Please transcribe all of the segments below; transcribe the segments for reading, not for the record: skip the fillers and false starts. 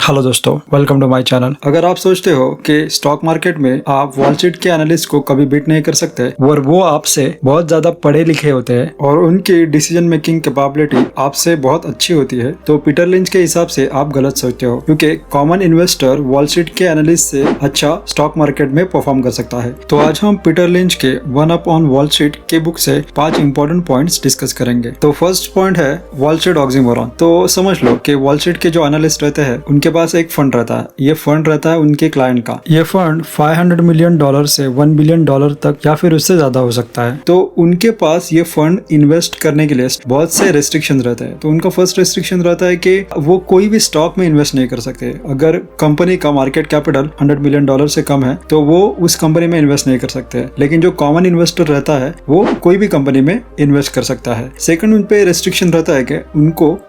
Hello दोस्तों, welcome to my channel. अगर आप सोचते हो कि स्टॉक मार्केट में आप वॉल स्ट्रीट के एनालिस्ट को कभी बीट नहीं कर सकते और वो आपसे बहुत ज्यादा पढ़े लिखे होते हैं और उनकी डिसीजन मेकिंग कैपेबिलिटी आपसे बहुत अच्छी होती है, तो पीटर लिंच के हिसाब से आप गलत सोचते हो, क्योंकि कॉमन इन्वेस्टर वॉल स्ट्रीट के एनालिस्ट से अच्छा स्टॉक मार्केट में परफॉर्म कर सकता है। तो आज हम पीटर लिंच के one up on wall street के बुक से 5 इंपॉर्टेंट पॉइंट्स डिस्कस करेंगे। तो फर्स्ट पॉइंट है वॉल स्ट्रीट ऑक्सीमोरॉन। तो समझ लो कि वॉल स्ट्रीट के जो एनालिस्ट रहते हैं उनके पास एक फंड रहता है। ये फंड रहता है उनके क्लाइंट का। ये फंड $500 मिलियन से $1 बिलियन तक या फिर उससे ज्यादा हो सकता है। तो उनके पास ये फंड इन्वेस्ट करने के लिए बहुत से रेस्ट्रिक्शन रहते हैं। तो उनका फर्स्ट रेस्ट्रिक्शन रहता है कि वो कोई भी स्टॉक में इन्वेस्ट नहीं कर सकते। अगर कंपनी का मार्केट कैपिटल $100 मिलियन से कम है तो वो उस कंपनी में इन्वेस्ट नहीं कर सकते। लेकिन जो कॉमन इन्वेस्टर रहता है वो कोई भी कंपनी में इन्वेस्ट कर सकता है। सेकंड, उन पे रेस्ट्रिक्शन रहता है कि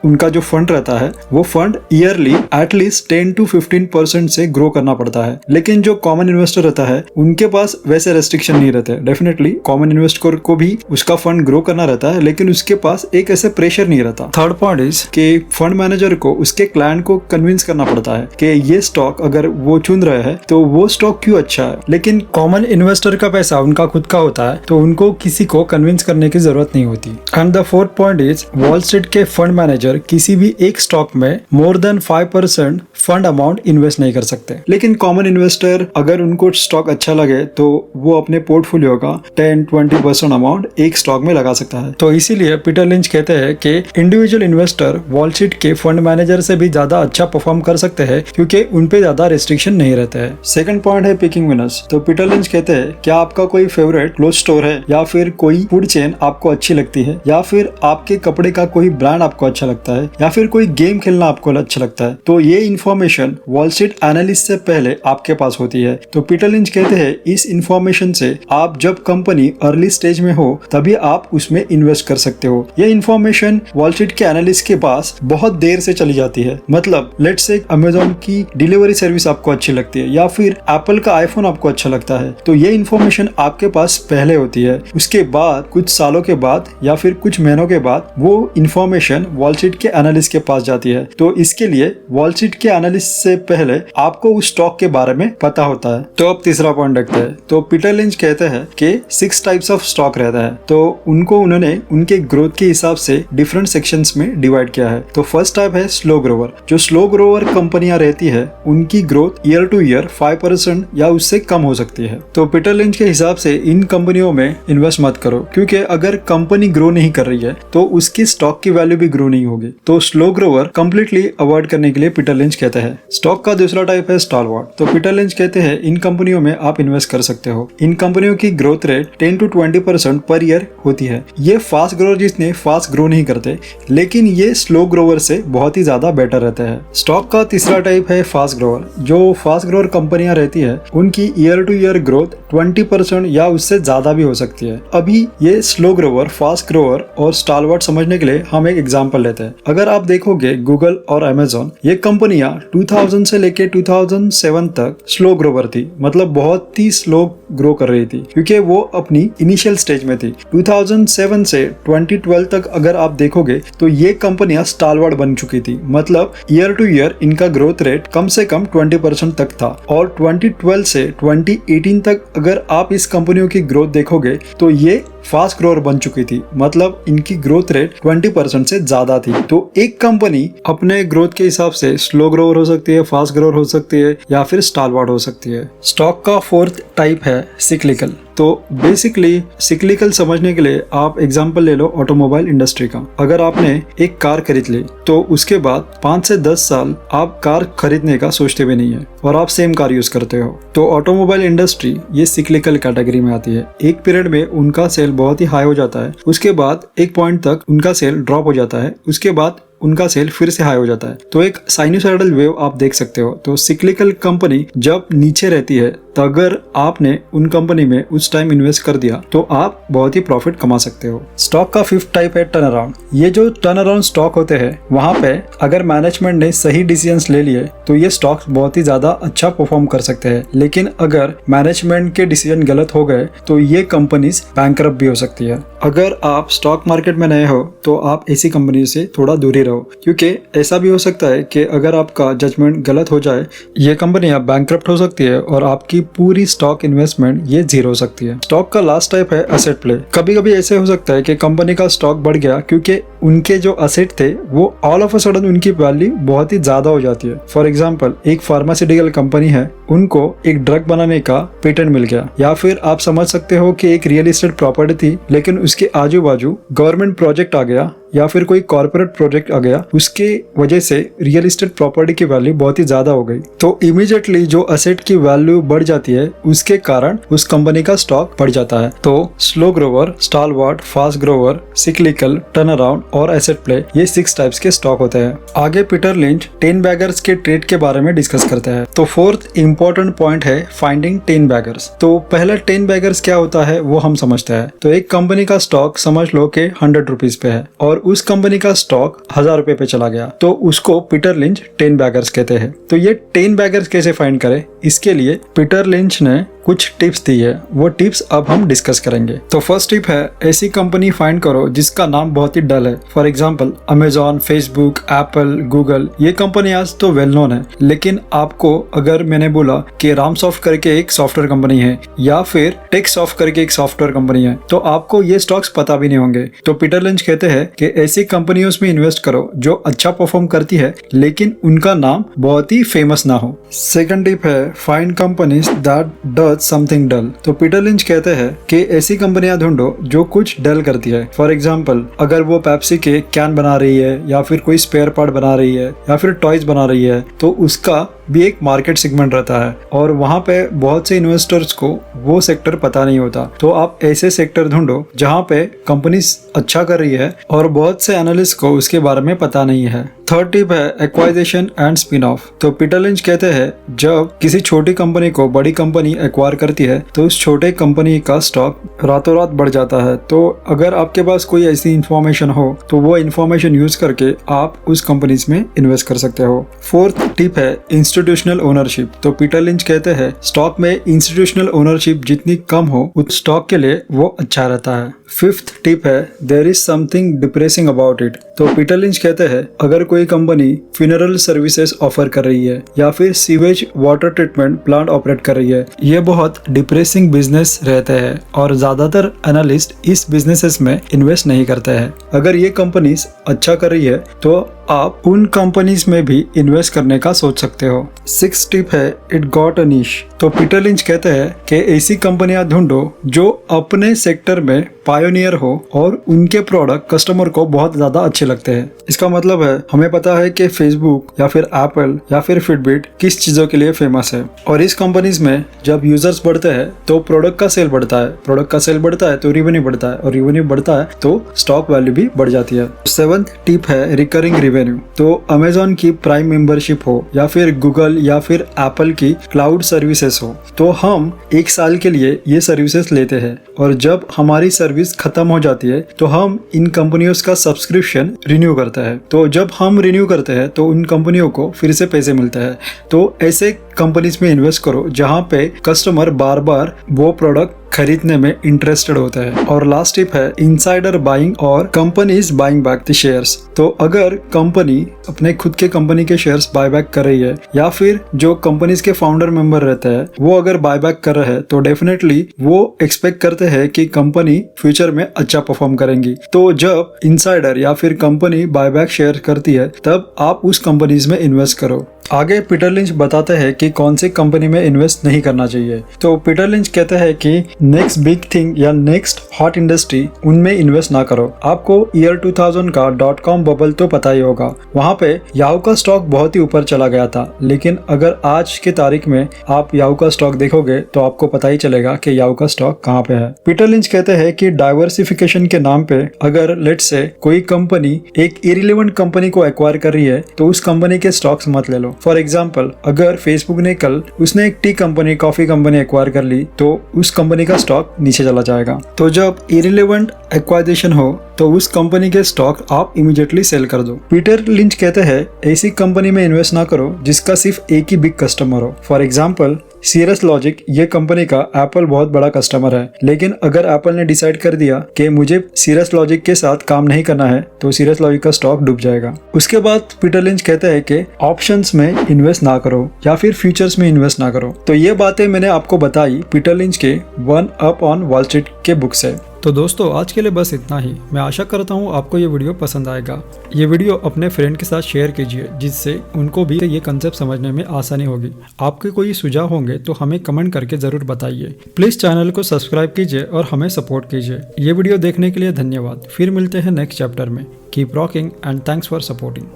उनका जो फंड रहता है वो फंड ईयरली एटलीस्ट 10 to 15% से ग्रो करना पड़ता है। लेकिन जो कॉमन इन्वेस्टर रहता है उनके पास वैसे रेस्ट्रिक्शन नहीं रहते। डेफिनेटली कॉमन इन्वेस्टर को भी उसका फंड ग्रो करना रहता है, लेकिन उसके पास एक ऐसे प्रेशर नहीं रहता। थर्ड पॉइंट इज कि फंड मैनेजर को उसके क्लाइंट को कन्विंस करना पड़ता है कि ये स्टॉक अगर वो चुन रहे हैं तो वो स्टॉक क्यों अच्छा है। लेकिन कॉमन इन्वेस्टर का पैसा उनका खुद का होता है, तो उनको किसी को कन्विंस करने की जरूरत नहीं होती। And the fourth point is wall street के फंड मैनेजर किसी भी एक स्टॉक में more than 5% fund amount invest नहीं कर सकते। लेकिन कॉमन इन्वेस्टर अगर उनको स्टॉक अच्छा लगे तो वो अपने पोर्टफोलियो का 10-20% अमाउंट एक स्टॉक में लगा सकता है। तो इसीलिए पीटर लिंच कहते हैं कि इंडिविजुअल इन्वेस्टर वॉल स्ट्रीट के फंड मैनेजर से भी ज्यादा अच्छा परफॉर्म कर सकते हैं, क्योंकि उनपे ज्यादा रेस्ट्रिक्शन नहीं रहते हैं। सेकंड पॉइंट है पिकिंग विनर्स। तो पीटर लिंच कहते हैं क्या आपका कोई फेवरेट क्लोथ स्टोर है, या फिर कोई फूड चेन आपको अच्छी लगती है, या फिर आपके कपड़े का कोई ब्रांड आपको अच्छा लगता है, या फिर कोई गेम खेलना आपको अच्छा लगता है, तो ये इन्फॉर्मेशन वॉल स्ट्रीट एनालिस्ट से पहले आपके पास होती है। तो पीटर लिंच कहते हैं इस इन्फॉर्मेशन से आप जब कंपनी अर्ली स्टेज में हो तभी आप उसमें इन्वेस्ट कर सकते हो। ये इन्फॉर्मेशन वॉल स्ट्रीट के एनालिस्ट के पास बहुत देर से चली जाती है। मतलब लेट्स से अमेजोन की डिलीवरी सर्विस आपको अच्छी लगती है, या फिर एप्पल का आईफोन आपको अच्छा लगता है, तो ये इन्फॉर्मेशन आपके पास पहले होती है। उसके बाद कुछ सालों के बाद या फिर कुछ महीनों के बाद वो इन्फॉर्मेशन वॉल स्ट्रीट के एनालिस्ट के पास जाती है। तो इसके लिए वॉल स्ट्रीट के एनालिस्ट से पहले आपको उस स्टॉक के बारे में पता होता है। तो अब तीसरा पॉइंट देखते हैं। तो पीटर लिंच कहते हैं कि 6 टाइप्स ऑफ स्टॉक रहता है। तो उन्होंने उनके ग्रोथ के हिसाब से डिफरेंट सेक्शंस में डिवाइड किया है। तो फर्स्ट टाइप है स्लो ग्रोवर। जो स्लो ग्रोवर कंपनियां रहती है उनकी ग्रोथ ईयर टू ईयर 5% या उससे कम हो सकती है। तो पीटर लिंच के हिसाब से इन कंपनियों में इन्वेस्ट मत करो, क्योंकि अगर कंपनी ग्रो नहीं कर रही है तो उसकी स्टॉक की वैल्यू भी ग्रो नहीं होगी। तो स्लो ग्रोवर कंप्लीटली अवॉइड करने के लिए पीटर लिंच कहते हैं। स्टॉक का दूसरा टाइप है स्टालवार्ट। तो पीटर लिंच कहते हैं इन कंपनियों में आप इन्वेस्ट कर सकते हो। इन कंपनियों की growth rate 10 to 20% per year होती है। ये फास्ट ग्रोवर जितने फास्ट ग्रो नहीं करते, लेकिन ये स्लो ग्रोवर से बहुत ही ज्यादा बेटर रहते हैं। स्टॉक का तीसरा टाइप है फास्ट ग्रोवर। जो फास्ट ग्रोवर कंपनियां रहती है उनकी ईयर टू ईयर ग्रोथ 20% या उससे ज्यादा भी हो सकती है। अभी ये स्लो ग्रोवर, फास्ट ग्रोवर और स्टालवार्ट समझने के लिए हम एक एग्जांपल लेते हैं। अगर आप देखोगे गूगल और अमेजोन, ये कंपनियां 2000 से लेके 2007 तक स्लो ग्रोवर थी। मतलब बहुत ही स्लो ग्रो कर रही थी, क्योंकि वो अपनी इनिशियल स्टेज में थी। 2007 से 2012 तक अगर आप देखोगे तो ये कंपनियां स्टालवार्ट बन चुकी थी। मतलब ईयर टू ईयर इनका ग्रोथ रेट कम से कम 20% तक था। और 2012 से 2018 तक अगर आप इस कंपनियों की ग्रोथ देखोगे तो ये फास्ट ग्रोअर बन चुकी थी। मतलब इनकी ग्रोथ रेट 20% से ज्यादा थी। तो एक कंपनी अपने ग्रोथ के हिसाब से स्लो ग्रोअर हो सकती है, फास्ट ग्रोअर हो सकती है, या फिर स्टालवार्ट हो सकती है। स्टॉक का फोर्थ टाइप है सिक्लिकल। तो बेसिकली सिक्लिकल समझने के लिए आप एग्जांपल ले लो ऑटोमोबाइल इंडस्ट्री का। अगर आपने एक कार खरीद ली तो उसके बाद 5 से 10 साल आप कार खरीदने का सोचते भी नहीं है और आप सेम कार यूज करते हो। तो ऑटोमोबाइल इंडस्ट्री ये सिक्लिकल कैटेगरी में आती है। एक पीरियड में उनका सेल बहुत ही हाई हो जाता है, उसके बाद एक पॉइंट तक उनका सेल ड्रॉप हो जाता है, उसके बाद उनका सेल फिर से हाई हो जाता है। तो एक साइनोसॉइडल वेव आप देख सकते हो। तो सिक्लिकल कंपनी जब नीचे रहती है तो अगर आपने उन कंपनी में उस टाइम इन्वेस्ट कर दिया तो आप बहुत ही प्रॉफिट कमा सकते हो। स्टॉक का फिफ्थ टाइप है टर्न अराउंड। ये जो टर्न अराउंड स्टॉक होते हैं वहाँ पे अगर मैनेजमेंट ने सही डिसीजंस ले लिए तो ये स्टॉक्स बहुत ही ज्यादा अच्छा परफॉर्म कर सकते हैं, लेकिन अगर मैनेजमेंट के डिसीजन गलत हो गए तो ये कंपनीज बैंकरप्ट भी हो सकती है। अगर आप स्टॉक मार्केट में नए हो तो आप ऐसी कंपनी से थोड़ा दूरी रहो, क्योंकि ऐसा भी हो सकता है कि अगर आपका जजमेंट गलत हो जाए ये कंपनियां बैंकरप्ट हो सकती है और आपकी पूरी स्टॉक इन्वेस्टमेंट ये जीरो हो सकती है। स्टॉक का लास्ट टाइप है एसेट प्ले। कभी कभी ऐसे हो सकता है कि कंपनी का स्टॉक बढ़ गया क्योंकि उनके जो असेट थे वो ऑल ऑफ अ सडन उनकी वैल्यू बहुत ही ज्यादा हो जाती है। फॉर एग्जांपल एक फार्मास्यूटिकल कंपनी है, उनको एक ड्रग बनाने का पेटेंट मिल गया, या फिर आप समझ सकते हो कि एक रियल एस्टेट प्रॉपर्टी थी लेकिन उसके आजू बाजू गवर्नमेंट प्रोजेक्ट आ गया या फिर कोई कॉर्पोरेट प्रोजेक्ट आ गया, उसके वजह से रियल एस्टेट प्रॉपर्टी की वैल्यू बहुत ही ज्यादा हो गई। तो इमीडिएटली जो असेट की वैल्यू बढ़ जाती है उसके कारण उस कंपनी का स्टॉक बढ़ जाता है। तो slow grower, stalwart, fast grower, cyclical, turn around और एसेट प्ले, ये 6 टाइप्स के स्टॉक होते हैं। आगे पीटर लिंच 10 बैगर्स के ट्रेड के बारे में डिस्कस करते हैं। तो फोर्थ इंपॉर्टेंट पॉइंट है फाइंडिंग 10 बैगर्स। तो पहला 10 बैगर्स क्या होता है वो हम समझते हैं। तो एक कंपनी का स्टॉक समझ लो कि 100 रुपीज पे है और उस कंपनी का स्टॉक 1000 रुपए पे चला गया, तो उसको पीटर लिंच 10 बैगर्स कहते हैं। तो ये 10 बैगर्स कैसे फाइंड करें, इसके लिए पीटर लिंच ने कुछ टिप्स दी है, वो टिप्स अब हम डिस्कस करेंगे। तो फर्स्ट टिप है ऐसी कंपनी फाइंड करो जिसका नाम बहुत ही डल है। For example Amazon, Facebook, Apple, Google, ये कंपनी आज तो वेल नोन है, लेकिन आपको अगर मैंने बोला कि रामसॉफ्ट करके एक सॉफ्टवेयर कंपनी है या फिर टेक्सॉफ्ट करके एक सॉफ्टवेयर कंपनी है, तो आपको ये स्टॉक्स पता भी नहीं होंगे। तो पीटर लिंच कहते हैं कि ऐसी कंपनियों में इन्वेस्ट करो जो अच्छा परफॉर्म करती है लेकिन उनका नाम बहुत ही फेमस ना हो। सेकंड टिप है find companies that does something dull. तो पीटर लिंच कहते हैं कि ऐसी कंपनियां ढूंढो जो कुछ डल करती है। फॉर एग्जांपल अगर वो पेप्सी के कैन बना रही है या फिर कोई स्पेयर पार्ट बना रही है या फिर टॉयज बना रही है, तो उसका भी एक मार्केट सेगमेंट रहता है और वहाँ पे बहुत से इन्वेस्टर्स को वो सेक्टर पता नहीं होता। तो आप ऐसे सेक्टर ढूंढो जहाँ पे कंपनी अच्छा कर रही है और बहुत से एनालिस्ट को उसके बारे में पता नहीं है। थर्ड टिप है एक्वाइजेशन एंड स्पिन ऑफ। तो पीटर लिंच कहते हैं जब किसी छोटी कंपनी को बड़ी कंपनी एक्वायर करती है तो उस छोटे कंपनी का स्टॉक रातों रात बढ़ जाता है। तो अगर आपके पास कोई ऐसी इंफॉर्मेशन हो तो वो इंफॉर्मेशन यूज करके आप उस कंपनीज में इन्वेस्ट कर सकते हो। फोर्थ टिप है इंस्टीट्यूशनल ओनरशिप। तो पीटर लिंच कहते हैं स्टॉक में इंस्टीट्यूशनल ओनरशिप जितनी कम हो उस स्टॉक के लिए वो अच्छा रहता है। फिफ्थ टिप है there is something depressing about it. तो पीटर लिंच कहते हैं अगर कोई कंपनी फ्यूनरल सर्विसेज ऑफर कर रही है या फिर sewage water treatment plant operate कर रही है, ये बहुत डिप्रेसिंग बिजनेस रहते हैं और ज्यादातर एनालिस्ट इस बिजनेसेस में इन्वेस्ट नहीं करते हैं। अगर ये कंपनीज अच्छा कर रही है तो आप उन कंपनीज में भी इन्वेस्ट करने का सोच सकते हो। सिक्स्थ टिप है इट गॉट अ नीश। तो पीटर लिंच कहते हैं कि ऐसी कंपनियां ढूंढो जो अपने सेक्टर में पायोनियर हो और उनके प्रोडक्ट कस्टमर को बहुत ज्यादा अच्छे लगते हैं। इसका मतलब है हमें पता है कि फेसबुक या फिर एप्पल या फिर फिटबिट किस चीजों के लिए फेमस है और इस कंपनीज में जब यूजर्स बढ़ते हैं तो प्रोडक्ट का सेल बढ़ता है, प्रोडक्ट का सेल बढ़ता है तो रेवेन्यू बढ़ता है और रेवेन्यू बढ़ता है तो स्टॉक वैल्यू भी बढ़ जाती है। सेवंथ टिप है रिकरिंग रेवेन्यू। तो अमेजॉन की प्राइम मेंबरशिप हो या फिर गूगल या फिर एप्पल की क्लाउड सर्विसेज हो, तो हम 1 साल के लिए ये सर्विसेज लेते हैं और जब हमारी सर्विस खत्म हो जाती है तो हम इन कंपनियों का सब्सक्रिप्शन रिन्यू करते हैं। तो जब हम रिन्यू करते हैं तो उन कंपनियों को फिर से पैसे मिलते हैं। तो ऐसे कंपनीज में इन्वेस्ट करो जहां पे कस्टमर बार बार वो प्रोडक्ट खरीदने में इंटरेस्टेड होता है। और लास्ट टिप है इनसाइडर बाइंग और companies buying back the shares. तो अगर कंपनी अपने खुद के कंपनी के शेयर्स बाय बैक कर रही है या फिर जो कंपनीज के फाउंडर मेंबर रहते हैं वो अगर बाय बैक कर रहे हैं तो डेफिनेटली वो एक्सपेक्ट करते हैं कि कंपनी फ्यूचर में अच्छा परफॉर्म करेंगी। तो जब इनसाइडर या फिर कंपनी बाय बैक शेयर करती है तब आप उस कंपनीज में इन्वेस्ट करो। आगे पीटर लिंच बताते हैं कि कौन सी कंपनी में इन्वेस्ट नहीं करना चाहिए। तो पीटर लिंच कहते हैं कि नेक्स्ट बिग थिंग या नेक्स्ट हॉट इंडस्ट्री उनमें इन्वेस्ट ना करो। आपको ईयर 2000 का .com बबल तो पता ही होगा, वहाँ पे याहू का स्टॉक बहुत ही ऊपर चला गया था। लेकिन अगर आज के तारीख में आप याहू का स्टॉक देखोगे तो आपको पता ही चलेगा कि याहू का स्टॉक कहाँ पे है। पीटर लिंच कहते हैं कि डाइवर्सिफिकेशन के नाम पे अगर लेट्स से कोई कंपनी एक इरिलेवेंट कंपनी को एक्वायर कर रही है तो उस कंपनी के स्टॉक्स मत ले लो। फॉर एग्जाम्पल, अगर फेसबुक ने कल उसने एक T company, coffee company acquire कर ली तो उस कंपनी का स्टॉक नीचे चला जाएगा। तो जब इरिलेवेंट एक्वाइजेशन हो तो उस कंपनी के स्टॉक आप इमीडिएटली सेल कर दो। पीटर लिंच कहते हैं ऐसी कंपनी में इन्वेस्ट ना करो जिसका सिर्फ एक ही बिग कस्टमर हो। फॉर एग्जाम्पल, सीरस लॉजिक ये कंपनी का एप्पल बहुत बड़ा कस्टमर है, लेकिन अगर एप्पल ने डिसाइड कर दिया कि मुझे सीरस लॉजिक के साथ काम नहीं करना है तो सीरस लॉजिक का स्टॉक डूब जाएगा। उसके बाद पीटर लिंच कहते हैं कि ऑप्शंस में इन्वेस्ट ना करो या फिर फ्यूचर्स में इन्वेस्ट ना करो। तो ये बातें मैंने आपको बताई पीटर लिंच के one up on wall street के बुक से। तो दोस्तों, आज के लिए बस इतना ही। मैं आशा करता हूँ आपको ये वीडियो पसंद आएगा। ये वीडियो अपने फ्रेंड के साथ शेयर कीजिए जिससे उनको भी ये कंसेप्ट समझने में आसानी होगी। आपके कोई सुझाव होंगे तो हमें कमेंट करके ज़रूर बताइए। प्लीज़ चैनल को सब्सक्राइब कीजिए और हमें सपोर्ट कीजिए। ये वीडियो देखने के लिए धन्यवाद। फिर मिलते हैं नेक्स्ट चैप्टर में। Keep rocking and thanks for supporting.